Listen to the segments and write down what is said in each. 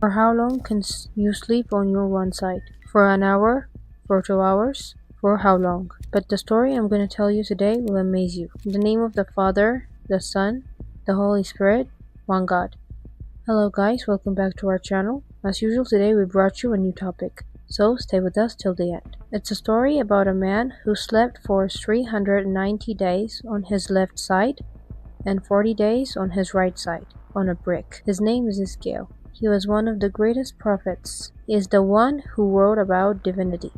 For how long can you sleep on your one side? For an hour? For 2 hours? For how long? But the story I'm going to tell you today will amaze you. In the name of the Father, the Son, the Holy Spirit, one God. Hello guys, welcome back to our channel. As usual, today we brought you a new topic, so stay with us till the end. It's a story about a man who slept for 390 days on his left side and 40 days on his right side, on a brick. His name is Ezekiel. He was one of the greatest prophets. He is the one who wrote about divinity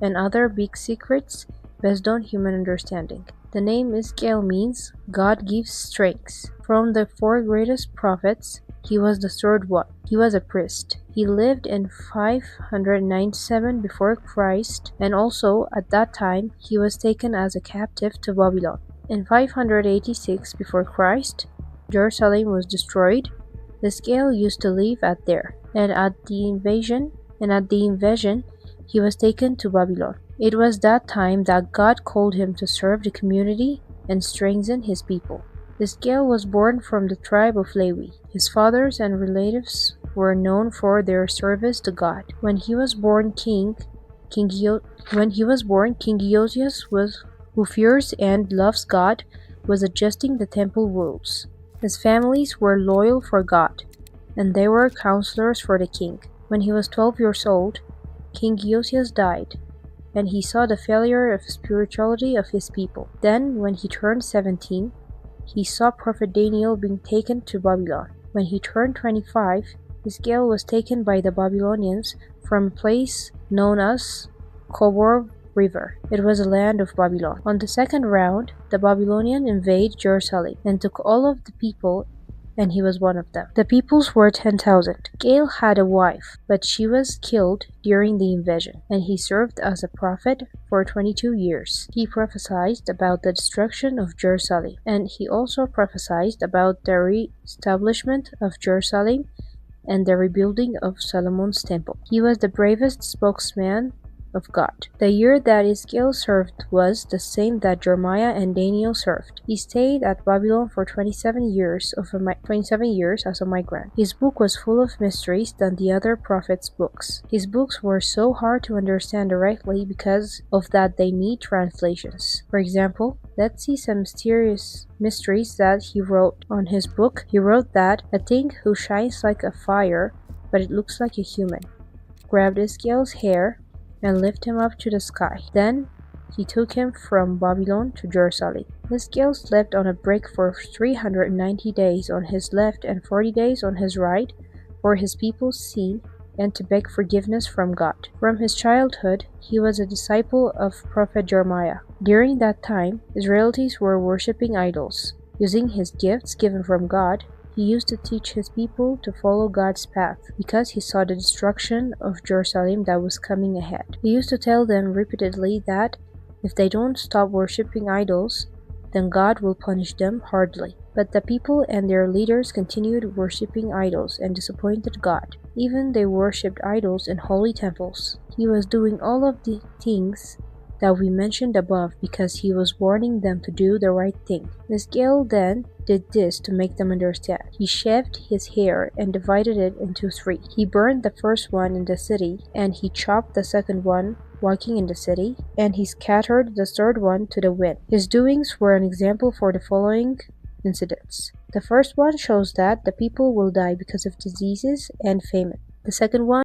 and other big secrets based on human understanding. The name Ezekiel means God gives strength. From the four greatest prophets, he was the third one. He was a priest. He lived in 597 before Christ, and also at that time he was taken as a captive to Babylon. In 586 before Christ, Jerusalem was destroyed. Ezekiel used to live there, and at the invasion, he was taken to Babylon. It was that time that God called him to serve the community and strengthen his people. Ezekiel was born from the tribe of Levi. His fathers and relatives were known for their service to God. When he was born, King Uzziah, who fears and loves God, was adjusting the temple rules. His families were loyal for God, and they were counselors for the king. When he was 12 years old, King Uzziah died, and he saw the failure of spirituality of his people. Then, when he turned 17, he saw Prophet Daniel being taken to Babylon. When he turned 25, Ezekiel was taken by the Babylonians from a place known as Kobor River. It was the land of Babylon. On the second round, the Babylonians invaded Jerusalem and took all of the people, and he was one of them. The peoples were 10,000. Ezekiel had a wife, but she was killed during the invasion, and he served as a prophet for 22 years. He prophesied about the destruction of Jerusalem, and he also prophesied about the re-establishment of Jerusalem and the rebuilding of Solomon's temple. He was the bravest spokesman of God. The year that Ezekiel served was the same that Jeremiah and Daniel served. He stayed at Babylon for 27 years as a migrant. His book was full of mysteries than the other prophets' books. His books were so hard to understand directly because of that they need translations. For example, let's see some mysterious mysteries that he wrote on his book. He wrote that a thing who shines like a fire, but it looks like a human, grabbed Ezekiel's hair and lifted him up to the sky. Then he took him from Babylon to Jerusalem. Ezekiel slept on a brick for 390 days on his left and 40 days on his right for his people's sin and to beg forgiveness from God. From his childhood, he was a disciple of Prophet Jeremiah. During that time, Israelites were worshipping idols. Using his gifts given from God, he used to teach his people to follow God's path because he saw the destruction of Jerusalem that was coming ahead. He used to tell them repeatedly that if they don't stop worshipping idols, then God will punish them hardly. But the people and their leaders continued worshipping idols and disappointed God. Even they worshipped idols in holy temples. He was doing all of the things that we mentioned above because he was warning them to do the right thing. Ezekiel then did this to make them understand. He shaved his hair and divided it into three. He burned the first one in the city, and he chopped the second one walking in the city, and he scattered the third one to the wind. His doings were an example for the following incidents. The first one shows that the people will die because of diseases and famine. The second one